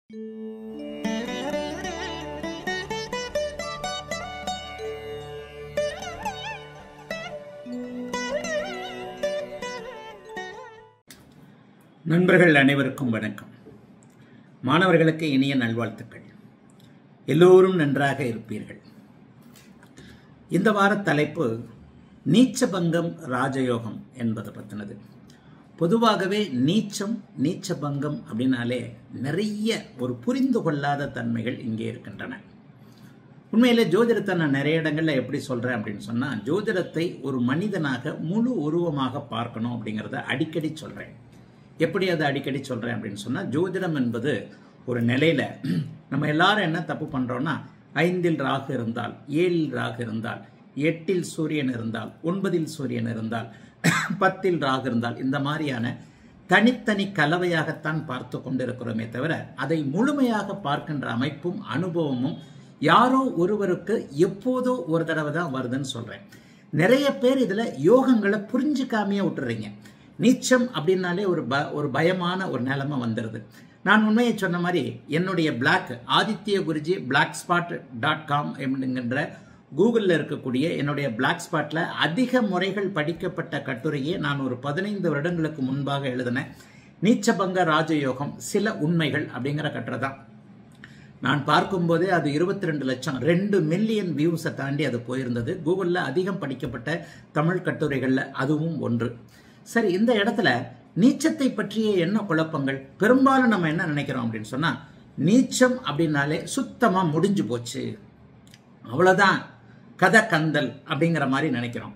நண்பர்கள் அனைவருக்கும் வணக்கம். மாணவர்களுக்கு இனிய நல்வாழ்த்துக்கள். எல்லோரும் நன்றாக இருப்பீர்கள். இந்த வார தலைப்பு நீச்சபங்கம் ராஜயோகம் என்பது பற்றினது. பொதுவாகவே நீச்சபங்கம் அப்படின்னாலே நிறைய ஒரு புரிந்து கொள்ளாத தன்மைகள் இங்கே இருக்கின்றன. உண்மையிலே ஜோதிடத்தை நான் நிறைய இடங்கள்ல எப்படி சொல்றேன் அப்படின்னு சொன்னா, ஜோதிடத்தை ஒரு மனிதனாக முழு உருவமாக பார்க்கணும் அப்படிங்கிறத அடிக்கடி சொல்றேன். எப்படி அதை அடிக்கடி சொல்றேன் அப்படின்னு சொன்னா, ஜோதிடம் என்பது ஒரு நிலையில நம்ம எல்லாரும் என்ன தப்பு பண்றோம்னா, 5இல் ராகு இருந்தால், 7இல் ராகு இருந்தால், 8இல் சூரியன் இருந்தால், 9இல் சூரியன் இருந்தால், 10இல் ராகு இருந்தால், இந்த மாதிரியான தனித்தனி கலவையாகத்தான் பார்த்து கொண்டிருக்கிறோமே தவிர, அதை முழுமையாக பார்க்கின்ற அமைப்பும் அனுபவமும் யாரோ ஒருவருக்கு எப்போதோ ஒரு தடவை தான் வருதுன்னு சொல்றேன். நிறைய பேர் இதுல யோகங்களை புரிஞ்சுக்காமையே விட்டுறீங்க. நீச்சம் அப்படின்னாலே ஒரு பயமான ஒரு நிலைமை வந்துடுது. நான் உண்மையை சொன்ன மாதிரி என்னுடைய பிளாக் ஆதித்ய குருஜி blackspot.com என்கின்ற கூகுளில் இருக்கக்கூடிய என்னுடைய பிளாக் ஸ்பாட்ல அதிக முறைகள் படிக்கப்பட்ட கட்டுரையை நான் ஒரு 15 வருடங்களுக்கு முன்பாக எழுதினேன். நீச்சபங்க ராஜயோகம் சில உண்மைகள் அப்படிங்கிற கட்டுரை தான். நான் பார்க்கும்போதே அது 22 லட்சம் 2 மில்லியன் வியூஸை தாண்டி அது போயிருந்தது. கூகுளில் அதிகம் படிக்கப்பட்ட தமிழ் கட்டுரைகள்ல அதுவும் ஒன்று. சரி, இந்த இடத்துல நீச்சத்தை பற்றிய என்ன குழப்பங்கள்? பெரும்பாலும் நம்ம என்ன நினைக்கிறோம் அப்படின்னு சொன்னா, நீச்சம் அப்படின்னாலே சுத்தமா முடிஞ்சு போச்சு, அவ்வளவுதான், கதை கந்தல் அப்படிங்கிற மாதிரி நினைக்கிறோம்.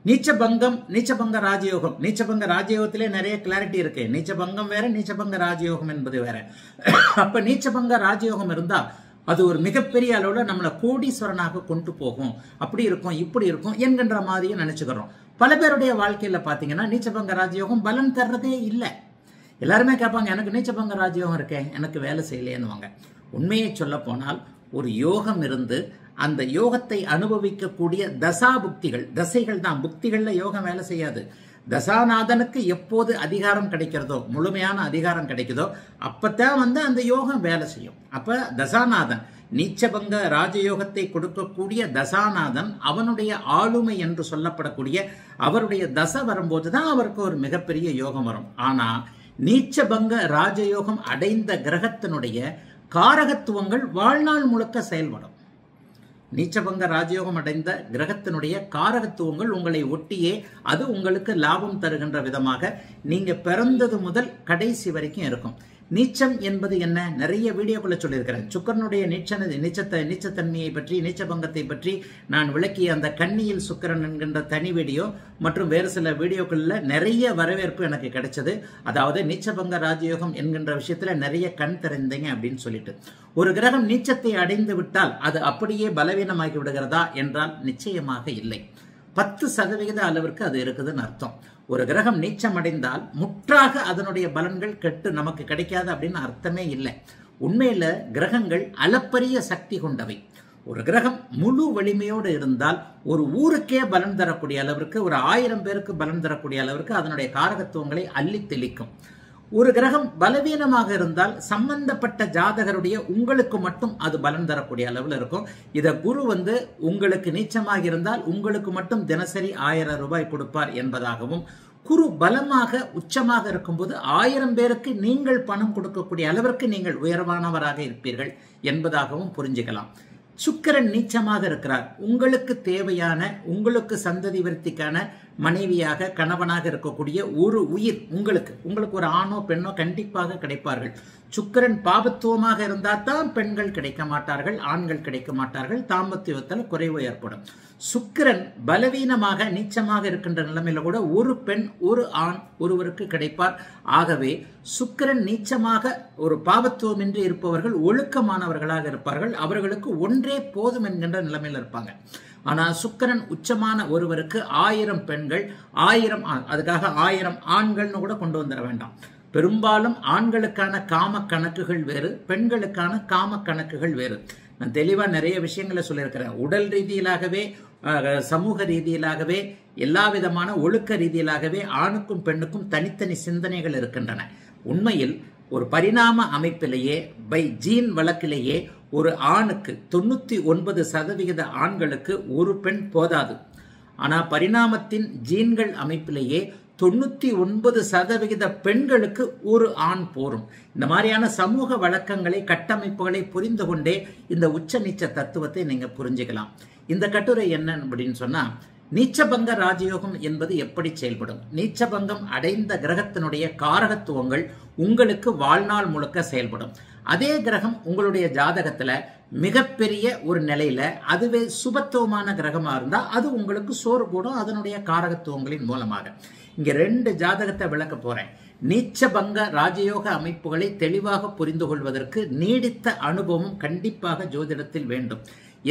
நீச்சபங்க ராஜயோகம், நீச்சபங்க ராஜயோகத்திலே நிறைய கிளாரிட்டி இருக்கு. நீச்சபங்கம் வேற, நீச்சபங்க ராஜயோகம் என்பது வேற. அப்ப நீச்சபங்க ராஜயோகம் இருந்தா அது ஒரு மிகப்பெரிய அளவுல நம்மளை கோடீஸ்வரனாக கொண்டு போகும், அப்படி இருக்கும் இப்படி இருக்கும் என்கின்ற மாதிரியும் நினைச்சுக்கிறோம். பல பேருடைய வாழ்க்கையில பாத்தீங்கன்னா நீச்சபங்க ராஜயோகம் பலன் தர்றதே இல்லை. எல்லாருமே கேட்பாங்க, எனக்கு நீச்சபங்க ராஜயோகம் இருக்கேன், எனக்கு வேலை செய்யலேன்னுவாங்க. உண்மையை சொல்ல போனால், ஒரு யோகம் இருந்து அந்த யோகத்தை அனுபவிக்கக்கூடிய தசைகள் தான். புக்திகள்ல யோகம் வேலை செய்யாது. தசாநாதனுக்கு எப்போது அதிகாரம் கிடைக்கிறதோ, முழுமையான அதிகாரம் கிடைக்குதோ, அப்பத்தான் அந்த யோகம் வேலை செய்யும். அப்ப தசாநாதன், நீச்சபங்க ராஜயோகத்தை கொடுக்கக்கூடிய தசாநாதன், அவனுடைய ஆளுமை என்று சொல்லப்படக்கூடிய அவருடைய தசை வரும்போதுதான் அவருக்கு ஒரு மிகப்பெரிய யோகம் வரும். ஆனா நீச்சபங்க ராஜயோகம் அடைந்த கிரகத்தினுடைய காரகத்துவங்கள் வாழ்நாள் முழுக்க செயல்படும். நீச்சபங்க ராஜயோகம் அடைந்த கிரகத்தினுடைய காரகத்துவங்கள் உங்களை ஒட்டியே அது உங்களுக்கு லாபம் தருகின்ற விதமாக நீங்க பிறந்தது முதல் கடைசி வரைக்கும் இருக்கும். நீச்சம் என்பது என்ன? நிறைய வீடியோக்குள்ள சொல்லியிருக்கிறேன். சுக்கரனுடைய நீச்சத்தன்மையை பற்றி, நீச்சபங்கத்தை பற்றி நான் விளக்கிய அந்த கன்னியில் சுக்கரன் என்கின்ற தனி வீடியோ மற்றும் வேறு சில வீடியோக்கள்ல நிறைய வரவேற்பு எனக்கு கிடைச்சது. அதாவது நீச்சபங்க ராஜயோகம் என்கின்ற விஷயத்துல நிறைய கண் திறந்தீங்க அப்படின்னு சொல்லிட்டு. ஒரு கிரகம் நீச்சத்தை அடைந்து விட்டால் அது அப்படியே பலவீனமாகி விடுகிறதா என்றால் நிச்சயமாக இல்லை. 10% அளவிற்கு அது இருக்குதுன்னு அர்த்தம். ஒரு கிரகம் நீச்சம் அடைந்தால் முற்றாக அதனுடைய பலன்கள் கெட்டு நமக்கு கிடைக்காது அப்படின்னு அர்த்தமே இல்லை. உண்மையில கிரகங்கள் அளப்பரிய சக்தி கொண்டவை. ஒரு கிரகம் முழு வலிமையோடு இருந்தால் ஒரு ஊருக்கே பலன் தரக்கூடிய அளவிற்கு, ஒரு 1000 பேருக்கு பலன் தரக்கூடிய அளவிற்கு அதனுடைய காரகத்துவங்களை அள்ளி தெளிக்கும். ஒரு கிரகம் பலவீனமாக இருந்தால் சம்பந்தப்பட்ட ஜாதகருடைய உங்களுக்கு மட்டும் அது பலன் தரக்கூடிய அளவில் இருக்கும். இத குரு உங்களுக்கு நீச்சமாக இருந்தால் உங்களுக்கு மட்டும் தினசரி 1000 ரூபாய் கொடுப்பார் என்பதாகவும், குரு பலமாக உச்சமாக இருக்கும்போது 1000 பேருக்கு நீங்கள் பணம் கொடுக்கக்கூடிய அளவிற்கு நீங்கள் உயர்வானவராக இருப்பீர்கள் என்பதாகவும் புரிஞ்சுக்கலாம். சுக்கிரன் நீச்சமாக இருக்கிறார். உங்களுக்கு தேவையான, உங்களுக்கு சந்ததி விருத்திக்கான மனைவியாக, கணவனாக இருக்கக்கூடிய ஒரு உயிர் உங்களுக்கு ஒரு ஆணோ பெண்ணோ கண்டிப்பாக கிடைப்பார்கள். சுக்கிரன் பாபத்துவமாக இருந்தால் தான் பெண்கள் கிடைக்க மாட்டார்கள், ஆண்கள் கிடைக்க மாட்டார்கள், தாம்பத்தியத்தில் குறைவு ஏற்படும். சுக்கிரன் பலவீனமாக நீச்சமாக இருக்கின்ற நிலைமையில கூட ஒரு பெண் ஒரு ஆண் ஒருவருக்கு கிடைப்பார். ஆகவே சுக்கிரன் நீச்சமாக ஒரு பாபத்துவமின்றி இருப்பவர்கள் ஒழுக்கமானவர்களாக இருப்பார்கள். அவர்களுக்கு ஒன்றே போதும் என்கின்ற நிலைமையில் இருப்பாங்க. ஆனா சுக்கிரன் உச்சமான ஒருவருக்கு 1000 பெண்கள், 1000 அதுக்காக 1000 ஆண்கள்னு கூட கொண்டு வந்துட வேண்டாம். பெரும்பாலும் ஆண்களுக்கான காம கணக்குகள் வேறு, பெண்களுக்கான காம கணக்குகள் வேறு. நான் தெளிவா நிறைய விஷயங்களை சொல்லியிருக்கிறேன். உடல் ரீதியிலாகவே, சமூக ரீதியிலாகவே, எல்லா விதமான ஒழுக்க ரீதியிலாகவே ஆணுக்கும் பெண்ணுக்கும் தனித்தனி சிந்தனைகள் இருக்கின்றன. உண்மையில் ஒரு பரிணாம அமைப்பிலேயே பை ஜீன் வழக்கிலேயே ஒரு ஆணுக்கு 99% ஆண்களுக்கு ஒரு பெண் போதாது. ஆனா பரிணாமத்தின் ஜீன்கள் அமைப்பிலேயே 99% பெண்களுக்கு ஒரு ஆண் போரும். இந்த மாதிரியான சமூக வழக்கங்களை, கட்டமைப்புகளை புரிந்து கொண்டே இந்த உச்ச நீச்ச தத்துவத்தை நீங்க புரிஞ்சுக்கலாம். இந்த கட்டுரை என்ன அப்படின்னு சொன்னா, நீச்சபங்க ராஜயோகம் என்பது எப்படி செயல்படும், நீச்சபங்கம் அடைந்த கிரகத்தினுடைய காரகத்துவங்கள் உங்களுக்கு வாழ்நாள் முழுக்க செயல்படும். அதே கிரகம் உங்களுடைய ஜாதகத்துல மிகப்பெரிய ஒரு நிலையில அதுவே சுபத்துவமான கிரகமா இருந்தா அது உங்களுக்கு சோறு போடும் அதனுடைய காரகத்துவங்களின் மூலமாக. இங்க 2 ஜாதகத்தை விளக்க போறேன். நீச்சபங்க ராஜயோக அமைப்புகளை தெளிவாக புரிந்து கொள்வதற்கு நீடித்த அனுபவம் கண்டிப்பாக ஜோதிடத்தில் வேண்டும்.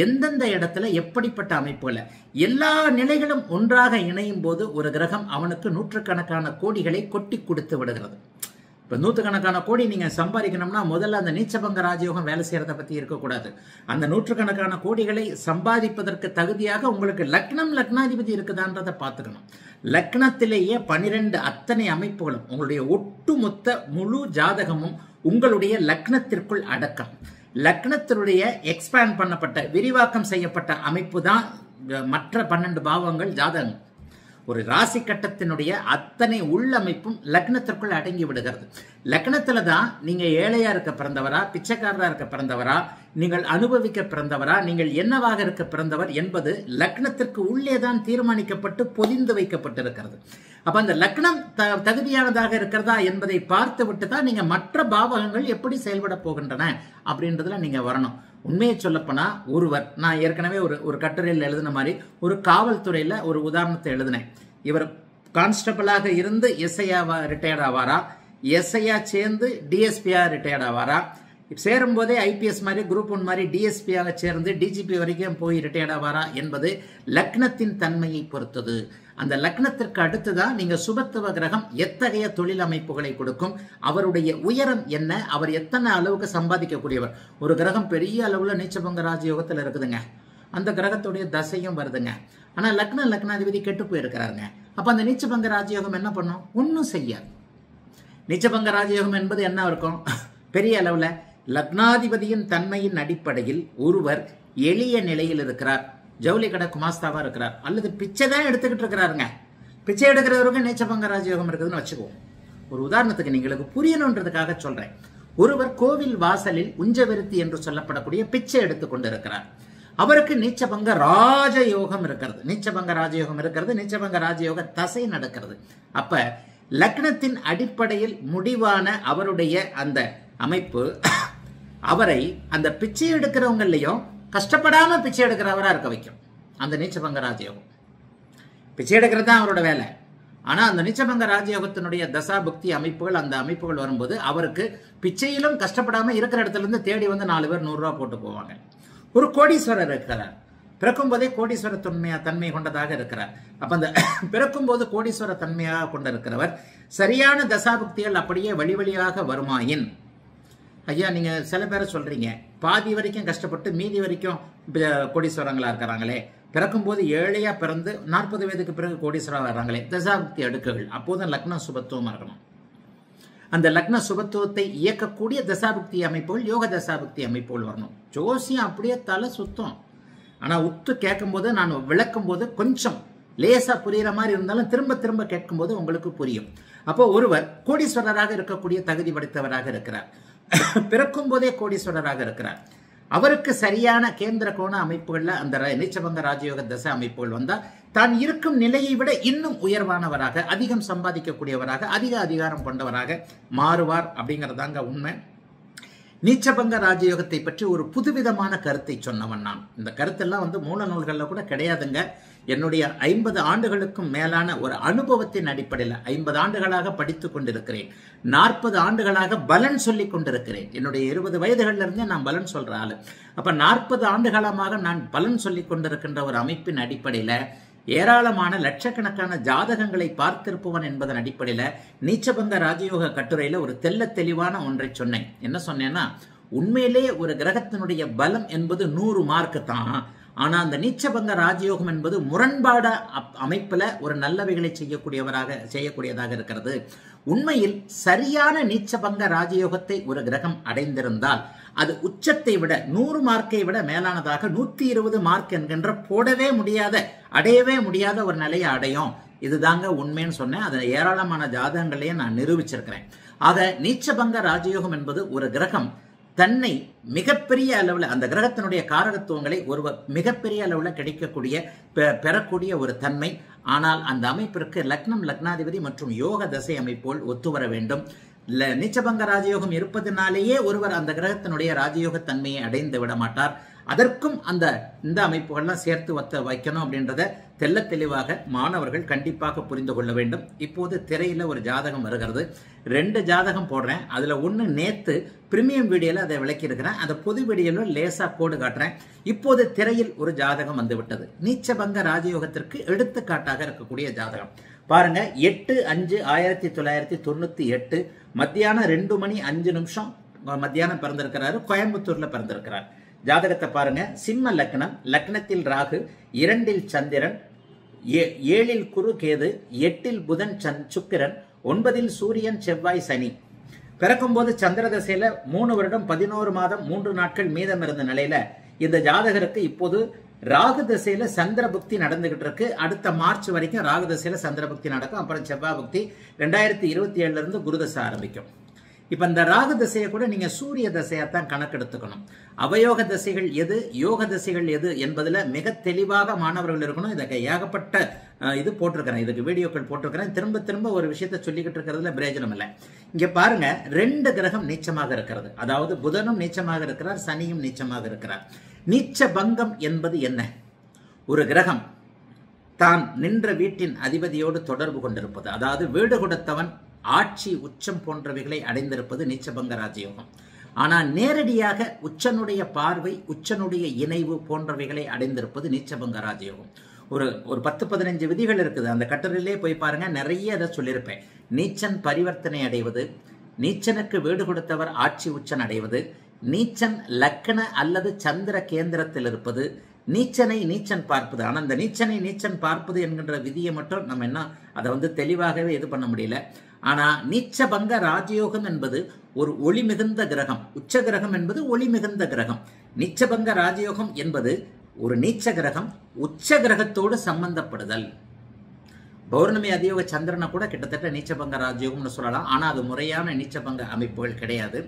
எந்தெந்த இடத்துல எப்படிப்பட்ட அமைப்புகளை, எல்லா நிலைகளும் ஒன்றாக இணையும் போது ஒரு கிரகம் அவனுக்கு நூற்றுக்கணக்கான கோடிகளை கொட்டி கொடுத்து விடுகிறது. இப்ப நூற்றுக்கணக்கான கோடி நீங்க சம்பாதிக்கணும்னா முதல்ல அந்த நீச்சபங்க ராஜயோகம் வேலை செய்யறத பத்தி இருக்கக்கூடாது. அந்த நூற்றுக்கணக்கான கோடிகளை சம்பாதிப்பதற்கு தகுதியாக உங்களுக்கு லக்னாதிபதி இருக்குதான்றதை பார்த்துக்கணும். லக்னத்திலேயே 12 அத்தனை அமைப்புகளும் உங்களுடைய ஒட்டுமொத்த முழு ஜாதகமும் உங்களுடைய லக்னத்திற்குள் அடக்கம். லக்னத்தினுடைய எக்ஸ்பேண்ட் பண்ணப்பட்ட, விரிவாக்கம் செய்யப்பட்ட அமைப்பு தான் மற்ற 12 பாவங்கள் ஜாதகம். ஒரு ராசி கட்டத்தினுடைய அத்தனை உள்ளமைப்பும் லக்னத்திற்குள் அடங்கி விடுகிறது. லக்னத்துல தான் நீங்க ஏழையா இருக்க பிறந்தவரா, பிச்சைக்காரரா இருக்க பிறந்தவரா, நீங்கள் அனுபவிக்க பிறந்தவரா, நீங்கள் என்னவாக இருக்க பிறந்தவர் என்பது லக்னத்திற்கு உள்ளே தான் தீர்மானிக்கப்பட்டு பொதிந்து வைக்கப்பட்டிருக்கிறது. அப்ப அந்த லக்னம் தகுதியானதாக இருக்கிறதா என்பதை பார்த்து விட்டு தான் நீங்க மற்ற பாவகங்கள் எப்படி செயல்பட போகின்றன அப்படின்றதுல நீங்க வரணும். உண்மையை சொல்லப்போனா ஒருவர், நான் ஏற்கனவே ஒரு கட்டுரையில் எழுதின மாதிரி ஒரு காவல்துறையில ஒரு உதாரணத்தை எழுதினேன். இவர் கான்ஸ்டபிளாக இருந்து எஸ்ஐயா ரிட்டையர்ட் ஆவாரா, எஸ்ஐயா சேர்ந்து டிஎஸ்பியா ரிட்டையர்ட் ஆவாரா, சேரும் போதே ஐபிஎஸ் மாதிரி குரூப் 1 மாதிரி டிஎஸ்பியாக சேர்ந்து டிஜிபி வரைக்கும் போய் ரிட்டையர்ட் ஆவாரா என்பது லக்னத்தின் தன்மையை பொறுத்தது. அந்த லக்னத்திற்கு அடுத்துதான் நீங்க சுபத்துவ கிரகம் எத்தகைய தொழில் அமைப்புகளை கொடுக்கும், அவருடைய உயரம் என்ன, அவர் எத்தனை அளவுக்கு சம்பாதிக்கக்கூடியவர். ஒரு கிரகம் பெரிய அளவுல நீச்சபங்க ராஜயோகத்தில் இருக்குதுங்க, அந்த கிரகத்துடைய தசையும் வருதுங்க, ஆனா லக்னாதிபதி கெட்டு போயிருக்கிறாருங்க. அப்ப அந்த நீச்சபங்க ராஜயோகம் என்ன பண்ணும்? ஒன்னும் செய்யாது. நீச்சபங்க ராஜயோகம் என்பது என்ன இருக்கும்? பெரிய அளவுல லக்னாதிபதியின் தன்மையின் அடிப்படையில் ஒருவர் எளிய நிலையில் இருக்கிறார், ஜவுளி கடை குமாஸ்தாவா இருக்கிறார், அல்லது பிச்சை தான் எடுத்துக்கிட்டு இருக்கிறாருங்க. பிச்சை எடுக்கிறவருக்கு நீச்சபங்க ராஜயோகம் இருக்குதுன்னு வச்சுக்குவோம். ஒரு உதாரணத்துக்கு நீங்களுக்கு புரியணுன்றதுக்காக சொல்றேன். ஒருவர் கோவில் வாசலில் உஞ்சவிருத்தி என்று சொல்லப்படக்கூடிய பிச்சை எடுத்துக் கொண்டிருக்கிறார். அவருக்கு நீச்சபங்க ராஜயோகம் இருக்கிறது. நீச்சபங்க ராஜயோகம் இருக்கிறது, நீச்சபங்க ராஜயோக தசை நடக்கிறது. அப்ப லக்னத்தின் அடிப்படையில் முடிவான அவருடைய அந்த அமைப்பு அவரை அந்த பிச்சை எடுக்கிறவங்களையும் கஷ்டப்படாம பிச்சை எடுக்கிறவரா இருக்க வைக்கும். அந்த நீச்சபங்க ராஜயோகம் பிச்சை எடுக்கிறது தான் அவரோட வேலை. ஆனா அந்த நீச்சபங்க ராஜயோகத்தினுடைய தசாபுக்தி அமைப்புகள், அந்த அமைப்புகள் வரும்போது அவருக்கு பிச்சையிலும் கஷ்டப்படாம இருக்கிற இடத்துல இருந்து தேடி வந்து 4 பேர் 100 ரூபா போட்டு போவாங்க. ஒரு கோடீஸ்வரர் இருக்கிறார், பிறக்கும் போதே கோடீஸ்வர தன்மை கொண்டதாக இருக்கிறார். அப்ப அந்த பிறக்கும் போது கோடீஸ்வர தன்மையாக கொண்டிருக்கிறவர் சரியான தசாபுக்திகள் அப்படியே வழியாக வருமாயின், ஐயா நீங்க சில பேரை சொல்றீங்க பாதி வரைக்கும் கஷ்டப்பட்டு மீதி வரைக்கும் கோடீஸ்வரங்களா இருக்கிறாங்களே, பிறக்கும் போது ஏழையா பிறந்து 40 வயதுக்கு பிறகு கோடீஸ்வரா வர்றாங்களே, தசாபுக்தி அடுக்குகள். அப்போதும் லக்னம் சுபத்துவமா இருக்கணும். அந்த லக்ன சுபத்துவத்தை இயக்கக்கூடிய தசாபுக்தி அமைப்புகள், யோக தசாபுக்தி அமைப்புகள் வரணும். ஜோசியம் அப்படியே தலை சுத்தம். ஆனா உத்து கேட்கும் போது, நான் விளக்கும் போது கொஞ்சம் லேசா புரியுற மாதிரி இருந்தாலும் திரும்ப திரும்ப கேட்கும் போது உங்களுக்கு புரியும். அப்போ ஒருவர் கோடீஸ்வரராக இருக்கக்கூடிய தகுதி படைத்தவராக இருக்கிறார், பிறக்கும் போதே கோடீஸ்வரராக இருக்கிறார். அவருக்கு சரியான கேந்திர கோண அமைப்புகள்ல அந்த நீச்சபங்க ராஜயோக தசை அமைப்புகள் வந்தா தான் இருக்கும் நிலையை விட இன்னும் உயர்வானவராக, அதிகம் சம்பாதிக்கக்கூடியவராக, அதிக அதிகாரம் கொண்டவராக மாறுவார் அப்படிங்கறதாங்க உண்மை. நீச்சபங்க ராஜயோகத்தை பற்றி ஒரு புதுவிதமான கருத்தை சொன்னவன் நான். இந்த கருத்தெல்லாம் மூல நூல்கள்ல கூட கிடையாதுங்க. என்னுடைய 50 ஆண்டுகளுக்கும் மேலான ஒரு அனுபவத்தின் அடிப்படையில் 50 ஆண்டுகளாக படித்துக் கொண்டிருக்கிறேன். 40 ஆண்டுகளாக பலன் சொல்லிக் கொண்டிருக்கிறேன். என்னுடைய 20 வயதுகள்ல இருந்தே நான் பலன் சொல்ற ஆளு. அப்ப 40 ஆண்டுகாலமாக நான் பலன் சொல்லிக் கொண்டிருக்கின்ற ஒரு அமைப்பின் அடிப்படையில ஏராளமான லட்சக்கணக்கான ஜாதகங்களை பார்த்திருப்பவன் என்பதன் அடிப்படையில நீச்சபங்க ராஜயோக கட்டுரையில ஒரு தெளிவான ஒன்றை சொன்னேன். என்ன சொன்னேன்னா, உண்மையிலே ஒரு கிரகத்தினுடைய பலம் என்பது 100 மார்க்கு தான். ஆனா அந்த நீச்சபங்க ராஜயோகம் என்பது முரண்பாட அமைப்புல ஒரு நல்லவைகளை செய்யக்கூடியதாக இருக்கிறது. உண்மையில் சரியான நீச்சபங்க ராஜயோகத்தை ஒரு கிரகம் அடைந்திருந்தால் அது உச்சத்தை விட 100 மார்க்கை விட மேலானதாக 120 மார்க் என்கின்ற அடையவே முடியாத ஒரு நிலையை அடையும். இதுதாங்க உண்மைன்னு சொன்னேன். அதை ஏராளமான ஜாதகங்களையே நான் நிரூபிச்சிருக்கிறேன். ஆக நீச்சபங்க ராஜயோகம் என்பது ஒரு கிரகம் தன்னை மிகப்பெரிய அளவில் அந்த கிரகத்தினுடைய காரகத்துவங்களை ஒருவர் மிகப்பெரிய அளவில் பெறக்கூடிய ஒரு தன்மை. ஆனால் அந்த அமைப்பிற்கு லக்னம், லக்னாதிபதி மற்றும் யோக தசை அமைப்போல் ஒத்துவர வேண்டும். நீச்சபங்க ராஜயோகம் இருப்பதனாலேயே ஒருவர் அந்த கிரகத்தினுடைய ராஜயோக தன்மையை அடைந்து விட மாட்டார். அதற்கும் இந்த அமைப்புகள்லாம் சேர்த்து வைக்கணும் அப்படின்றத தெல்ல தெளிவாக மாணவர்கள் கண்டிப்பாக புரிந்து கொள்ள வேண்டும். இப்போது திரையில ஒரு ஜாதகம் வருகிறது. 2 ஜாதகம் போடுறேன். அதுல ஒண்ணு நேத்து பிரீமியம் வீடியோல அதை விளக்கி இருக்கிறேன். அந்த பொது வீடியோல லேசா கோடு காட்டுறேன். இப்போது திரையில் ஒரு ஜாதகம் வந்து விட்டது. நீச்சபங்க ராஜயோகத்திற்கு எடுத்துக்காட்டாக இருக்கக்கூடிய ஜாதகம் பாருங்க. 8/5/1998 மத்தியானம் 2:05 மத்தியானம் பிறந்திருக்கிறாரு. கோயம்புத்தூர்ல பிறந்திருக்கிறார். ஜாதகத்தை பாருங்க. சிம்ம லக்னம், லக்னத்தில் ராகு, 2இல் சந்திரன், 7இல் குரு கேது, 8இல் புதன் சுக்கிரன், 9இல் சூரியன் செவ்வாய் சனி. பிறக்கும் போது சந்திர தசையில 3 வருடம் 11 மாதம் 3 நாட்கள் மீதம் இருந்த நிலையில இந்த ஜாதகருக்கு இப்போது ராகு தசையில சந்திர புக்தி நடந்துகிட்டு இருக்கு. அடுத்த மார்ச் வரைக்கும் ராகு தசையில சந்திர புக்தி நடக்கும். அப்புறம் செவ்வாய் புக்தி 2027 இருந்து குரு தசை ஆரம்பிக்கும். இப்ப இந்த ராகு தசையை கூட நீங்க சூரிய தசையத்தான் கணக்கெடுத்துக்கணும். அவயோக தசைகள் எது, யோக தசைகள் எது என்பதுல மிக தெளிவாக மாணவர்கள் இருக்கணும். இதுக்கு ஏகப்பட்ட இது போட்டிருக்கிறேன், இதுக்கு வீடியோக்கள் போட்டிருக்கிறேன். திரும்ப திரும்ப ஒரு விஷயத்த சொல்லிக்கிட்டு இருக்கிறதுல பிரயோஜனம் இல்லை. இங்க பாருங்க, 2 கிரகம் நீச்சமாக இருக்கிறது. அதாவது புதனும் நீச்சமாக இருக்கிறார், சனியும் நீச்சமாக இருக்கிறார். நீச்ச பங்கம் என்பது என்ன? ஒரு கிரகம் தான் நின்ற வீட்டின் அதிபதியோடு தொடர்பு கொண்டிருப்பது. அதாவது வீடு கொடுத்தவன் ஆட்சி, உச்சம் போன்றவைகளை அடைந்திருப்பது நீச்சபங்க ராஜயோகம். ஆனால் நேரடியாக உச்சனுடைய பார்வை, உச்சனுடைய இணைவு போன்றவைகளை அடைந்திருப்பது நீச்சபங்க ராஜயோகம். ஒரு 10-15 விதிகள் இருக்குது. அந்த கட்டுரையிலே போய் பாருங்க, நிறைய அதை சொல்லியிருப்பேன். நீச்சன் பரிவர்த்தனை அடைவது, நீச்சனுக்கு வீடு கொடுத்தவர் ஆட்சி உச்சன் அடைவது, நீச்சன் லக்ன அல்லது சந்திர கேந்திரத்தில் இருப்பது, நீச்சனை நீச்சன் பார்ப்பது. ஆனா இந்த நீச்சனை நீச்சன் பார்ப்பது என்கின்ற விதியை மட்டும் நம்ம என்ன அதை தெளிவாகவே இது பண்ண முடியல. ஆனா நீச்சபங்க ராஜயோகம் என்பது ஒரு ஒளி மிகுந்த கிரகம். உச்ச கிரகம் என்பது ஒளி மிகுந்த கிரகம். நீச்சபங்க ராஜயோகம் என்பது ஒரு நீச்ச கிரகம் உச்ச கிரகத்தோடு சம்பந்தப்படுதல். பௌர்ணமி அதியோக சந்திரனை கூட கிட்டத்தட்ட நீச்சபங்க ராஜயோகம்னு சொல்லலாம். ஆனா அது முறையான நீச்சபங்க அமைப்புகள் கிடையாது.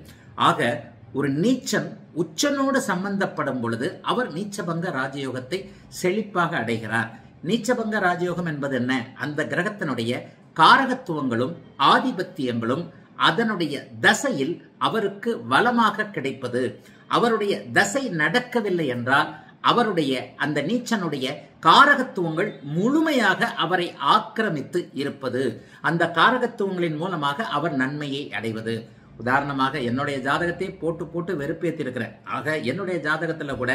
ஆக ஒரு நீச்சன் உச்சனோடு சம்பந்தப்படும் பொழுது அவர் நீச்சபங்க ராஜயோகத்தை செழிப்பாக அடைகிறார். நீச்சபங்க ராஜயோகம் என்பது என்ன? அந்த கிரகத்தினுடைய காரகத்துவங்களும் ஆதிபத்தியங்களும் அதனுடைய தசையில் அவருக்கு வளமாக கிடைப்பது. அவருடைய தசை நடக்கவில்லை என்றால் அவருடைய அந்த நீச்சனுடைய காரகத்துவங்கள் முழுமையாக அவரை ஆக்கிரமித்து இருப்பது. அந்த காரகத்துவங்களின் மூலமாக அவர் நன்மையை அடைவது. உதாரணமாக என்னுடைய ஜாதகத்தை போட்டு வெறுப்பேற்றி இருக்கிறேன். ஆக என்னுடைய ஜாதகத்துல கூட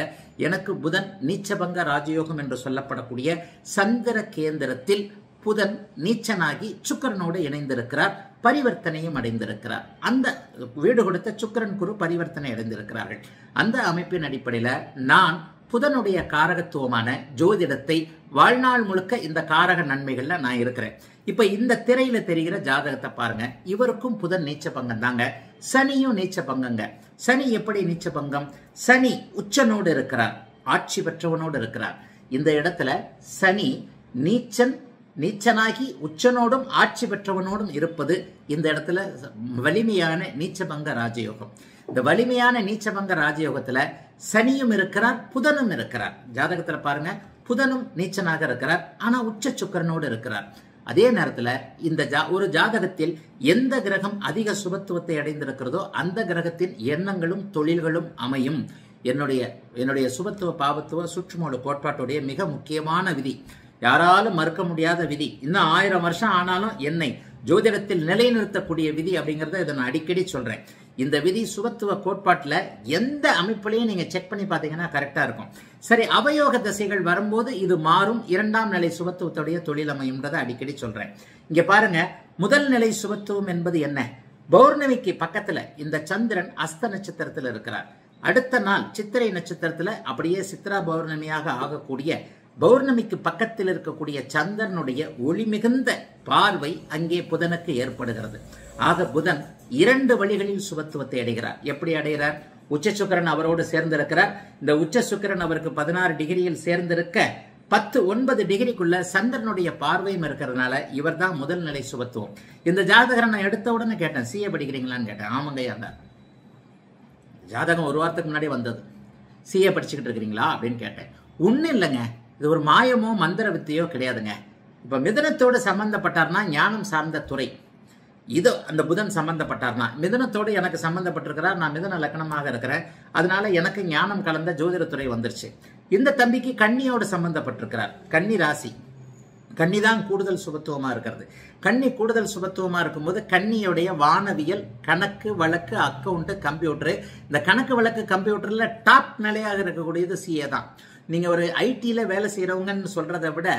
எனக்கு புதன் நீச்சபங்க ராஜயோகம் என்று சொல்லப்படக்கூடிய சந்திர கேந்திரத்தில் புதன் நீச்சனாகி சுக்கிரனோடு இணைந்திருக்கிறார், பரிவர்த்தனையும் அடைந்திருக்கிறார். அந்த வீடு கொடுத்த சுக்கிரன் குரு பரிவர்த்தனை அடைந்திருக்கிறார்கள். அந்த அமைப்பின் அடிப்படையில நான் புதனுடைய காரகத்துவமான ஜோதிடத்தை வாழ்நாள் முழுக்க இந்த காரக நன்மைகள்ல நான் இருக்கிறேன். இப்ப இந்த திரையில தெரிகிற ஜாதகத்தை பாருங்க. இவருக்கும் புதன் நீச்ச பங்கம் தாங்க, சனியும் நீச்ச பங்கங்க. சனி எப்படி நீச்ச பங்கம்? சனி உச்சனோடு இருக்கிறார், ஆட்சி பெற்றவனோடு இருக்கிறார். இந்த இடத்துல சனி நீச்சனாகி உச்சனோடும் ஆட்சி பெற்றவனோடும் இருப்பது இந்த இடத்துல வலிமையான நீச்சபங்க ராஜயோகம். இந்த வலிமையான நீச்சபங்க ராஜயோகத்துல சனியும் இருக்கிறார், புதனும் இருக்கிறார். ஜாதகத்துல பாருங்க, புதனும் நீச்சனாக இருக்கிறார், ஆனா உச்ச சுக்கிரனோடு இருக்கிறார். அதே நேரத்துல இந்த ஒரு ஜாதகத்தில் எந்த கிரகம் அதிக சுபத்துவத்தை அடைந்திருக்கிறதோ அந்த கிரகத்தின் எண்ணங்களும் தொழில்களும் அமையும். என்னுடைய சுபத்துவ பாவத்துவ சுற்றுமோடு கோட்பாட்டுடைய மிக முக்கியமான விதி, யாராலும் மறுக்க முடியாத விதி. இன்னும் 1000 வருஷம் ஆனாலும் என்னை ஜோதிடத்தில் நிலைநிறுத்தக்கூடிய விதி அப்படிங்கறத இதை நான் அடிக்கடி சொல்றேன். இந்த விதி சுபத்துவ கோட்பாட்டுல எந்த அமைப்புலையும் நீங்க செக் பண்ணி பாத்தீங்கன்னா கரெக்டா இருக்கும். சரி, அவயோக திசைகள் வரும்போது இது மாறும். 2ஆம் நிலை சுபத்துவத்துடைய தொழில் அமையும்ன்றதை அடிக்கடி சொல்றேன். இங்க பாருங்க, முதல் நிலை சுபத்துவம் என்பது என்ன? பௌர்ணமிக்கு பக்கத்துல இந்த சந்திரன் அஸ்த நட்சத்திரத்தில் இருக்கிறார். அடுத்த நாள் சித்திரை நட்சத்திரத்துல அப்படியே சித்ரா பௌர்ணமியாக ஆகக்கூடிய பௌர்ணமிக்கு பக்கத்தில் இருக்கக்கூடிய சந்திரனுடைய ஒளி மிகுந்த பார்வை அங்கே புதனுக்கு ஏற்படுகிறது. ஆக புதன் 2 வழிகளில் சுபத்துவத்தை அடைகிறார். எப்படி அடைகிறார்? உச்ச சுக்கிரன் அவரோடு சேர்ந்திருக்கிறார். இந்த உச்ச சுக்கிரன் அவருக்கு 16 டிகிரியில் சேர்ந்திருக்க 9 டிகிரிக்குள்ள சந்திரனுடைய பார்வையும் இருக்கிறதுனால இவர் தான் முதல் நிலை சுபத்துவம். இந்த ஜாதகரை நான் எடுத்த உடனே கேட்டேன், சிஏ படிக்கிறீங்களான்னு கேட்டேன். ஆமாங்க, ஜாதகம் 1 வாரத்துக்கு முன்னாடி வந்தது. சிஏ படிச்சுக்கிட்டு இருக்கிறீங்களா அப்படின்னு கேட்டேன். ஒன்றும் இல்லைங்க, இது ஒரு மாயமோ மந்திர வித்தையோ கிடையாதுங்க. இப்போ மிதுனத்தோடு சம்பந்தப்பட்டார்னா ஞானம் சார்ந்த துறை, இது அந்த புதன் சம்பந்தப்பட்டார்னா மிதுனத்தோடு எனக்கு சம்பந்தப்பட்டிருக்கிறார். நான் மிதுன லக்னமாக இருக்கிறேன், அதனால எனக்கு ஞானம் கலந்த ஜோதிடத்துறை வந்துருச்சு. இந்த தம்பிக்கு கன்னியோடு சம்பந்தப்பட்டிருக்கிறார். கன்னி ராசி, கன்னி தான் கூடுதல் சுபத்துவமா இருக்கிறது. கன்னி கூடுதல் சுபத்துவமா இருக்கும்போது கன்னியுடைய வானவியல், கணக்கு வழக்கு, அக்கௌண்ட், கம்ப்யூட்டரு, இந்த கணக்கு வழக்கு கம்ப்யூட்டர்ல டாப் நிலையாக இருக்கக்கூடியது சிஏ தான். நீங்க ஒரு ஐடில வேலை செய்யறவங்கன்னு சொல்றதை விட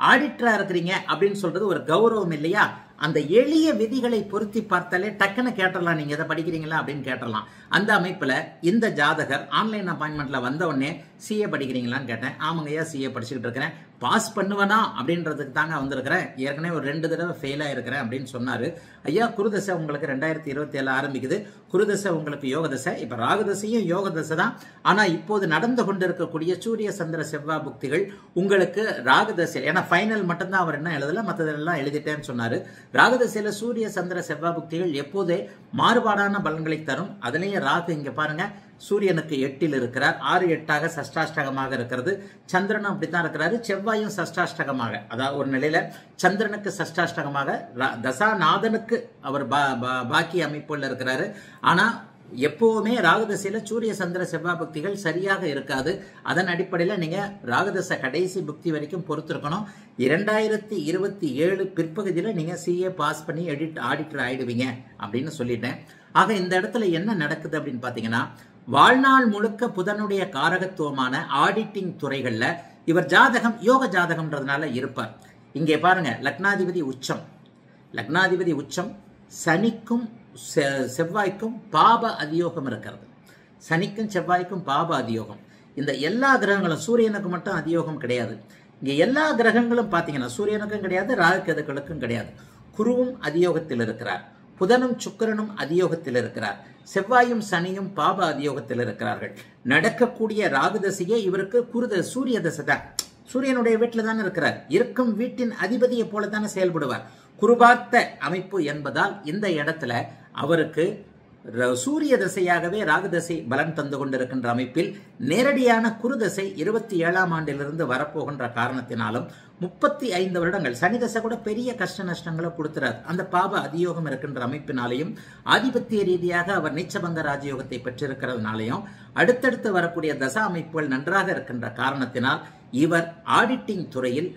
ஆடிட்டரா இருக்கிறீங்க அப்படின்னு சொல்றது ஒரு கௌரவம் இல்லையா? அந்த எளிய விதிகளை பொருத்தி பார்த்தாலே டக்குன்னு கேட்டலாம், நீங்க இதை படிக்கிறீங்களா அப்படின்னு கேட்டலாம். அந்த அமைப்புல இந்த ஜாதகர் ஆன்லைன் அப்பாயின்மெண்ட்ல வந்த உடனே சிஏ படிக்கிறீங்களான்னு கேட்டேன். ஆமாங்கய்யா, சிஏ படிச்சுக்கிட்டு இருக்கிறேன். பாஸ் பண்ணுவேனா அப்படின்றதுக்கு தாங்க வந்திருக்கிறேன். ஏற்கனவே ஒரு 2 தடவை ஃபெயில் ஆயிருக்கிறேன் அப்படின்னு சொன்னாரு. ஐயா, குருதசை உங்களுக்கு 2027 ஆரம்பிக்குது. குருதசை உங்களுக்கு யோக தசை. இப்ப ராகுதசையும் யோக தசை தான். ஆனா இப்போது நடந்து கொண்டிருக்கக்கூடிய சூரிய சந்திர செவ்வாய் புக்திகள் உங்களுக்கு ராகுதசை, ஏன்னா ஃபைனல் மட்டும்தான் அவர் என்ன எழுதல, மற்றதெல்லாம் எழுதிட்டேன்னு சொன்னாரு. ராகுதசையில சூரிய சந்திர செவ்வாய் புக்திகள் எப்போதே மாறுபாடான பலன்களை தரும். அதுலயும் ராகு இங்க பாருங்க, சூரியனுக்கு 8 இருக்கிறார், 6 8 சஷ்டாஷ்டகமாக இருக்கிறது. சந்திரனும் அப்படித்தான் இருக்கிறாரு, செவ்வாயும் சஷ்டாஷ்டகமாக, அதாவது ஒரு நிலையில சந்திரனுக்கு சஷ்டாஷ்டகமாக, தசாநாதனுக்கு அவர் பாக்கி அமைப்புல இருக்கிறாரு. ஆனா எப்பவுமே ராகுதசையில சூரிய சந்திர செவ்வாய் புக்திகள் சரியாக இருக்காது. அதன் அடிப்படையில் நீங்க ராகுதசை கடைசி புக்தி வரைக்கும் பொறுத்திருக்கணும். 2027 பிற்பகுதியில நீங்க சிஏ பாஸ் பண்ணி ஆடிட்டர் ஆயிடுவீங்க அப்படின்னு சொல்லிட்டேன். ஆக இந்த இடத்துல என்ன நடக்குது அப்படின்னு பாத்தீங்கன்னா, வாழ்நாள் முழுக்க புதனுடைய காரகத்துவமான ஆடிட்டிங் துறைகள்ல இவர் ஜாதகம் யோக ஜாதகம்ன்றதுனால இருப்பார். இங்கே பாருங்க, லக்னாதிபதி உச்சம், சனிக்கும் செவ்வாய்க்கும் பாப அதியோகம் இருக்கிறது. சனிக்கும் செவ்வாய்க்கும் பாப அதியோகம். இந்த எல்லா கிரகங்களும், சூரியனுக்கு மட்டும் அதியோகம் கிடையாது. இங்க எல்லா கிரகங்களும் பாத்தீங்கன்னா சூரியனுக்கும் கிடையாது, ராகு கேதுக்களுக்கும் கிடையாது. குருவும் அதியோகத்தில் இருக்கிறார், புதனும் சுக்கிரனும் அதியோகத்தில் இருக்கிறார், செவ்வாயும் சனியும் பாப அதியோகத்தில் இருக்கிறார்கள். நடக்கக்கூடிய ராகு தசையே இவருக்கு சூரிய தசை தான். சூரியனுடைய வீட்டில் தானே இருக்கிறார், இருக்கும் வீட்டின் அதிபதியை போல தானே செயல்படுவார். குருபார்த்த அமைப்பு என்பதால் இந்த இடத்துல அவருக்கு சூரிய தசையாகவே ராகுதசை பலன் தந்து கொண்டிருக்கின்ற அமைப்பில் நேரடியான குருதசை 27ஆம் ஆண்டிலிருந்து வரப்போகின்ற காரணத்தினாலும் 35 வருடங்கள் சனி தசை கூட பெரிய கஷ்ட நஷ்டங்களை கொடுத்துறாரு. அந்த பாப அதியோகம் இருக்கின்ற அமைப்பினாலையும் ஆதிபத்திய ரீதியாக அவர் நீச்சபங்க ராஜயோகத்தை பெற்றிருக்கிறதுனாலையும் அடுத்தடுத்து வரக்கூடிய தசா அமைப்புகள் நன்றாக இருக்கின்ற காரணத்தினால் இவர் ஆடிட்டிங் துறையில்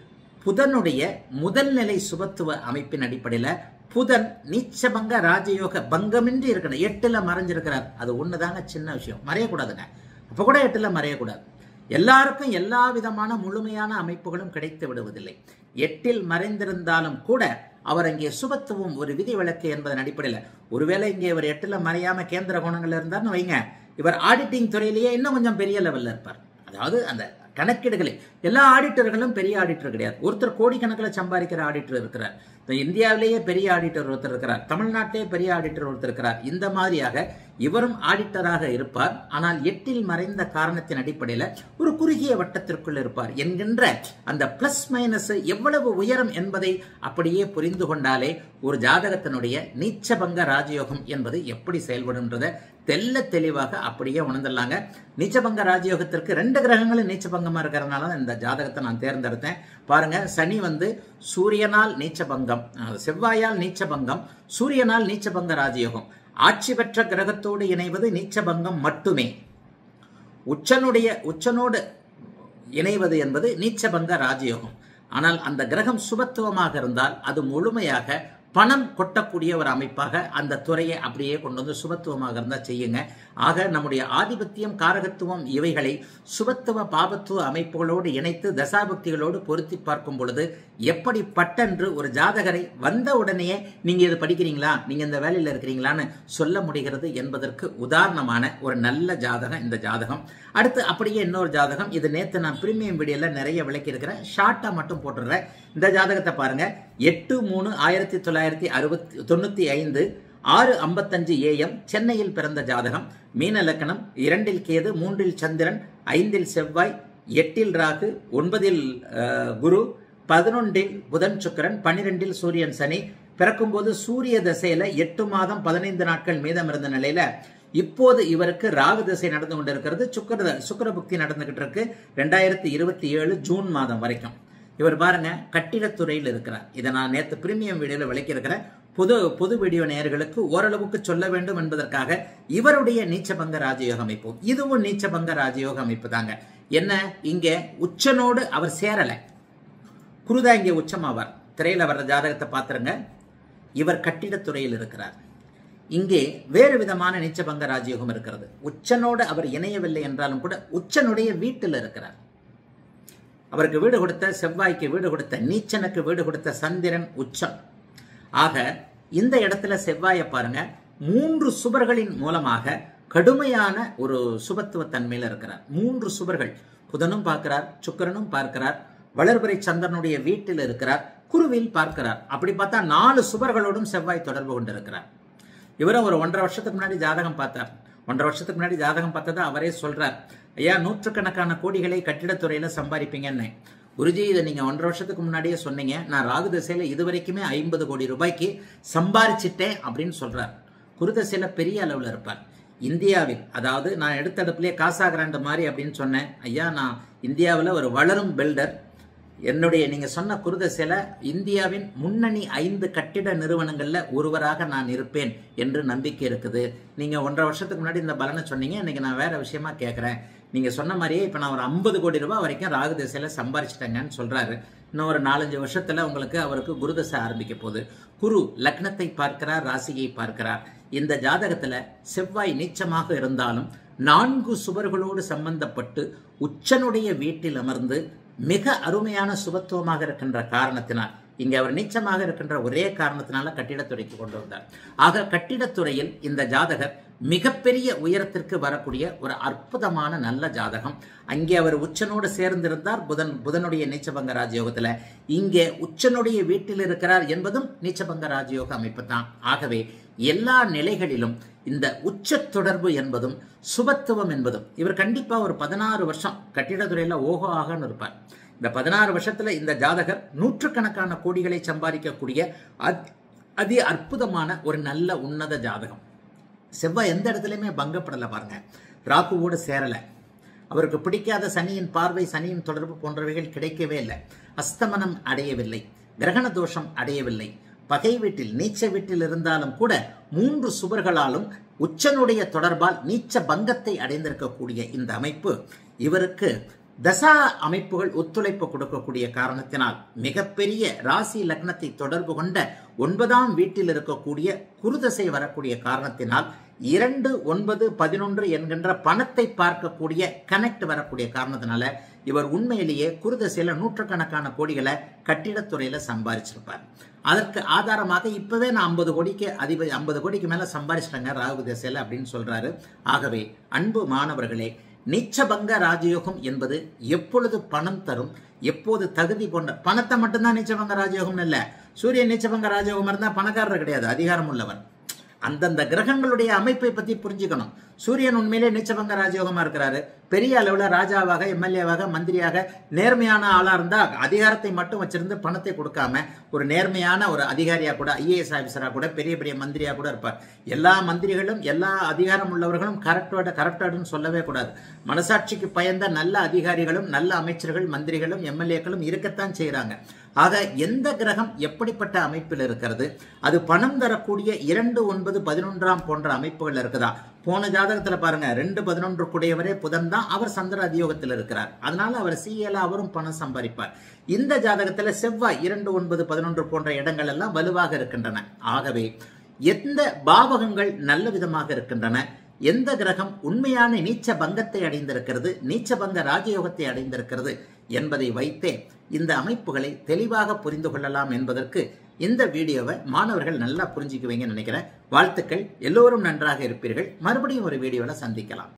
புதனுடைய முதல் நிலை சுபத்துவ அமைப்பின் அடிப்படையில் புதன் நீச்சபங்க ராஜயோக பங்கமின்றி இருக்கணும். 8ல் மறைஞ்சிருக்கிறார். அது ஒண்ணுதாங்க சின்ன விஷயம், மறையக்கூடாதுங்க. அப்ப கூட 8ல் மறையக்கூடாது. எல்லாருக்கும் எல்லா விதமான முழுமையான அமைப்புகளும் கிடைத்து விடுவதில்லை. 8ல் மறைந்திருந்தாலும் கூட அவர் அங்கே சுபத்துவம் ஒரு விதி விலக்கு என்பதன் அடிப்படையில், ஒருவேளை இங்கே இவர் 8ல் மறையாம கேந்திர குணங்கள் இருந்தார்னு வைங்க, இவர் ஆடிட்டிங் துறையிலேயே இன்னும் கொஞ்சம் பெரிய லெவல்ல இருப்பார். அதாவது அந்த கணக்கீடுகளை, எல்லா ஆடிட்டர்களும் பெரிய ஆடிட்டர் கிடையாது. ஒருத்தர் கோடிக்கணக்கில் சம்பாதிக்கிற ஆடிட்டர் இருக்கிறார், இந்தியாவிலேயே பெரிய ஆடிட்டர் ஒருத்தர் இருக்கிறார், தமிழ்நாட்டிலேயே பெரிய ஆடிட்டர் ஒருத்தர் இருக்கிறார். இந்த மாதிரியாக இவரும் ஆடிட்டராக இருப்பார். ஆனால் 8ல் மறைந்த காரணத்தின் அடிப்படையில் ஒரு குறுகிய வட்டத்திற்குள் இருப்பார் என்கின்ற அந்த பிளஸ் மைனஸ் எவ்வளவு உயரம் என்பதை அப்படியே புரிந்து கொண்டாலே ஒரு ஜாதகத்தினுடைய நீச்சபங்க ராஜயோகம் என்பது எப்படி செயல்படும்ன்றதை தெல்ல தெளிவாக அப்படியே உணர்ந்துடலாங்க. நீச்சபங்க ராஜயோகத்திற்கு 2 கிரகங்களும் நீச்சபங்கமா இருக்கிறதுனால இந்த ஜாதகத்தை நான் தேர்ந்தெடுத்தேன். பாருங்க, சனி சூரியனால் நீச்சபங்கம், செவ்வாயால் நீச்சபங்கம், சூரியனால் நீச்சபங்க ராஜயோகம். ஆட்சி பெற்ற கிரகத்தோடு இணைவது நீச்சபங்கம் மட்டுமே. உச்சனோடு இணைவது என்பது நீச்சபங்க ராஜயோகம். ஆனால் அந்த கிரகம் சுபத்துவமாக இருந்தால் அது முழுமையாக பணம் கொட்டக்கூடிய ஒரு அமைப்பாக அந்த துறையை அப்படியே கொண்டு வந்து சுபத்துவமாக இருந்தால் செய்யுங்க. ஆக நம்முடைய ஆதிபத்தியம், காரகத்துவம் இவைகளை சுபத்துவ பாபத்துவ அமைப்புகளோடு இணைத்து தசாபக்திகளோடு பொருத்தி பார்க்கும் பொழுது எப்படி பட்டென்று ஒரு ஜாதகரை வந்த உடனேயே நீங்க இது படிக்கிறீங்களா, நீங்க இந்த வேலையில் இருக்கிறீங்களான்னு சொல்ல முடிகிறது என்பதற்கு உதாரணமான ஒரு நல்ல ஜாதகம் இந்த ஜாதகம். அடுத்து அப்படியே இன்னொரு ஜாதகம், இது நேற்று நான் பிரீமியம் வீடியோல நிறைய விளக்கி இருக்கிறேன், ஷார்ட்டா மட்டும் போட்டுடுறேன். இந்த ஜாதகத்தை பாருங்க. 8/3/1995 6:55 AM சென்னையில் பிறந்த ஜாதகம். மீன லக்கணம், 2இல் கேது, 3இல் சந்திரன், 5இல் செவ்வாய், 8இல் ராகு, 9இல் குரு, 11இல் புதன் சுக்கிரன், 12இல் சூரியன் சனி. பிறக்கும்போது சூரிய தசையில 8 மாதம் 15 நாட்கள் மீதம் இருந்த நிலையில இப்போது இவருக்கு ராகு திசை நடந்து கொண்டிருக்கிறது. சுக்கிர புக்தி நடந்துகிட்டு இருக்கு 2027 ஜூன் மாதம் வரைக்கும். இவர் பாருங்க கட்டிடத்துறையில் இருக்கிறார். இதை நான் நேற்று பிரீமியம் வீடியோல விளக்கி இருக்கிறேன். பொது வீடியோ நேயர்களுக்கு ஓரளவுக்கு சொல்ல வேண்டும் என்பதற்காக இவருடைய நீச்சபங்க ராஜயோக அமைப்பு, இதுவும் நீச்சபங்க ராஜயோக அமைப்பு தாங்க. என்ன, இங்க உச்சனோடு அவர் சேரல, குருதா இங்கே உச்சமாவார். திரையில வர்ற ஜாதகத்தை பாத்துருங்க. இவர் கட்டிடத்துறையில் இருக்கிறார். இங்கே வேறு விதமான நீச்சபங்க ராஜயோகம் இருக்கிறது. உச்சனோடு அவர் இணையவில்லை என்றாலும் கூட உச்சனுடைய வீட்டில் இருக்கிறார். அவருக்கு வீடு கொடுத்த செவ்வாய்க்கு வீடு கொடுத்த நீச்சனுக்கு வீடு கொடுத்த சந்திரன் உச்சம். ஆக இந்த இடத்துல செவ்வாயை பாருங்க, 3 சுபர்களின் மூலமாக கடுமையான ஒரு சுபத்துவ தன்மையில் இருக்கிறார். 3 சுபர்கள், புதனும் பார்க்கிறார், சுக்கிரனும் பார்க்கிறார், வளர்பிறை சந்திரனுடைய வீட்டில் இருக்கிறார், குருவில் பார்க்கிறார். அப்படி பார்த்தா 4 சுபர்களோடும் செவ்வாய் தொடர்பு கொண்டிருக்கிறார். இவரும் ஒரு 1.5 வருஷத்துக்கு முன்னாடி ஜாதகம் பார்த்தார். 1.5 வருஷத்துக்கு முன்னாடி ஜாதகம் பார்த்ததை அவரே சொல்றார். ஐயா, 100கணக்கான கோடிகளை கட்டிடத்துறையில சம்பாதிப்பீங்கன்னு. குருஜி, இதை நீங்க 1.5 வருஷத்துக்கு முன்னாடியே சொன்னீங்க. நான் ராகு திசையில இதுவரைக்குமே 50 கோடி ரூபாய்க்கு சம்பாரிச்சிட்டேன் அப்படின்னு சொல்றார். குரு திசையில பெரிய அளவில் இருப்பார். இந்தியாவில், அதாவது நான் எடுத்தடுப்புலேயே காசா கிராண்ட் மாதிரி அப்படின்னு சொன்னேன். ஐயா, நான் இந்தியாவில் ஒரு வளரும் பில்டர். என்னுடைய நீங்க சொன்ன குருதசையில இந்தியாவின் முன்னணி 5 கட்டிட நிறுவனங்கள்ல ஒருவராக நான் இருப்பேன் என்று நம்பிக்கை இருக்குது. நீங்க 1.5 வருஷத்துக்கு முன்னாடி இந்த பலனை சொன்னீங்க. இன்னைக்கு நான் வேற விஷயமா கேட்கிறேன். நீங்க சொன்ன மாதிரியே இப்ப நான் ஒரு 50 கோடி ரூபாய் வரைக்கும் ராகு திசையில சம்பாரிச்சிட்டேங்கன்னு சொல்றாரு. இன்னும் ஒரு 4-5 வருஷத்துல அவருக்கு குருதசை ஆரம்பிக்க போகுது. குரு லக்னத்தை பார்க்கிறார், ராசியை பார்க்கிறார். இந்த ஜாதகத்துல செவ்வாய் நீச்சமாக இருந்தாலும் 4 சுபர்களோடு சம்பந்தப்பட்டு உச்சனுடைய வீட்டில் அமர்ந்து மிக அருமையான சுபத்துவமாக இருக்கின்ற காரணத்தினால், இங்க அவர் நீச்சமாக இருக்கின்ற ஒரே காரணத்தினால கட்டிடத்துறைக்கு கொண்டு வந்தார். ஆக கட்டிடத்துறையில் இந்த ஜாதகர் மிகப்பெரிய உயரத்திற்கு வரக்கூடிய ஒரு அற்புதமான நல்ல ஜாதகம். அங்கே அவர் உச்சனோடு சேர்ந்திருந்தார் புதனுடைய நீச்சபங்க ராஜயோகத்துல. இங்கே உச்சனுடைய வீட்டில் இருக்கிறார் என்பதும் நீச்சபங்க ராஜயோக அமைப்பு தான். ஆகவே எல்லா நிலைகளிலும் இந்த உச்ச தொடர்பு என்பதும் சுபத்துவம் என்பதும், இவர் கண்டிப்பா ஒரு 16 வருஷம் கட்டிடத்துறையில ஓகோ ஆகன்னு இருப்பார். இந்த 16 வருஷத்துல இந்த ஜாதகர் 100கணக்கான கோடிகளை சம்பாதிக்கக்கூடிய அதி அற்புதமான ஒரு நல்ல உன்னத ஜாதகம். செவ்வாய் எந்த இடத்துலையுமே பங்கப்படலை பாருங்க. ராகுவோடு சேரல, அவருக்கு பிடிக்காத சனியின் பார்வை, சனியின் தொடர்பு போன்றவைகள் கிடைக்கவே இல்லை. அஸ்தமனம் அடையவில்லை, கிரகண தோஷம் அடையவில்லை. பகை வீட்டில் நீச்ச வீட்டில் இருந்தாலும் கூட 3 சுபர்களாலும் உச்சனுடைய தொடர்பால் நீச்ச பங்கத்தை அடைந்திருக்கக்கூடிய இந்த அமைப்பு இவருக்கு தசா அமைப்புகள் ஒத்துழைப்பு கொடுக்கக்கூடிய காரணத்தினால் மிகப்பெரிய ராசி லக்னத்தை தொடர்பு கொண்ட 9ஆம் வீட்டில் இருக்கக்கூடிய குருதசை வரக்கூடிய காரணத்தினால் 2, 9, 11 என்கின்ற பணத்தை பார்க்கக்கூடிய கனெக்ட் வரக்கூடிய காரணத்தினால இவர் உண்மையிலேயே குருதசையில 100கணக்கான கோடிகளை கட்டிடத்துறையில சம்பாதிச்சிருப்பார். அதற்கு ஆதாரமாக இப்பவே நான் 50 கோடிக்கு மேல சம்பாதிச்சிட்டேங்க ராகு திசையில அப்படின்னு சொல்றாரு. ஆகவே அன்பு மாணவர்களே, நீச்சபங்க ராஜயோகம் என்பது எப்பொழுது பணம் தரும், எப்போது தகுதி போன்ற பணத்தை மட்டும்தான் நீச்சபங்க ராஜயோகம் இல்ல. சூரியன் நீச்சபங்க ராஜயோகம் இருந்தா பணக்காரர் கிடையாது, அதிகாரம் உள்ளவர். அந்தந்த கிரகங்களுடைய அமைப்பை பத்தி புரிஞ்சுக்கணும். சூரியன் உண்மையிலே நீச்சபங்க ராஜயோகமா இருக்கிறாரு. பெரிய அளவுல ராஜாவாக, எம்எல்ஏவாக, மந்திரியாக நேர்மையான ஆளா இருந்தா அதிகாரத்தை மட்டும் வச்சிருந்து பணத்தை கொடுக்காம ஒரு நேர்மையான ஒரு அதிகாரியா கூட, ஐஏஎஸ் ஆபீசரா கூட, பெரிய பெரிய மந்திரியா கூட இருப்பார். எல்லா மந்திரிகளும் எல்லா அதிகாரம் உள்ளவர்களும் கரப்டட்னு சொல்லவே கூடாது. மனசாட்சிக்கு பயந்த நல்ல அதிகாரிகளும் நல்ல அமைச்சர்கள், மந்திரிகளும், எம்எல்ஏக்களும் இருக்கத்தான் செய்யறாங்க. ஆக எந்த கிரகம் எப்படிப்பட்ட அமைப்பில் இருக்கிறது, அது பணம் தரக்கூடிய 2, 9, 11 போன்ற அமைப்புகள் இருக்குதா, போன ஜாதகத்துல பாருங்க 2-11 கூடியவரே புதன் தான், அவர் சந்திர அதியோகத்தில் இருக்கிறார். அதனால அவர் சிஏல அவரும் பணம் சம்பாதிப்பார். இந்த ஜாதகத்துல செவ்வாய் 2-9-11 போன்ற இடங்கள் எல்லாம் வலுவாக இருக்கின்றன. ஆகவே எந்த பாவகங்கள் நல்ல விதமாக இருக்கின்றன, எந்த கிரகம் உண்மையான நீச்ச பங்கத்தை அடைந்திருக்கிறது, நீச்ச பங்க ராஜயோகத்தை அடைந்திருக்கிறது என்பதை வைத்தே இந்த அமைப்புகளை தெளிவாக புரிந்து கொள்ளலாம் என்பதற்கு இந்த வீடியோவை மாணவர்கள் நல்லா புரிஞ்சுக்குவீங்கன்னு நினைக்கிறேன். வாழ்த்துக்கள். எல்லோரும் நன்றாக இருப்பீர்கள். மறுபடியும் ஒரு வீடியோவில் சந்திக்கலாம்.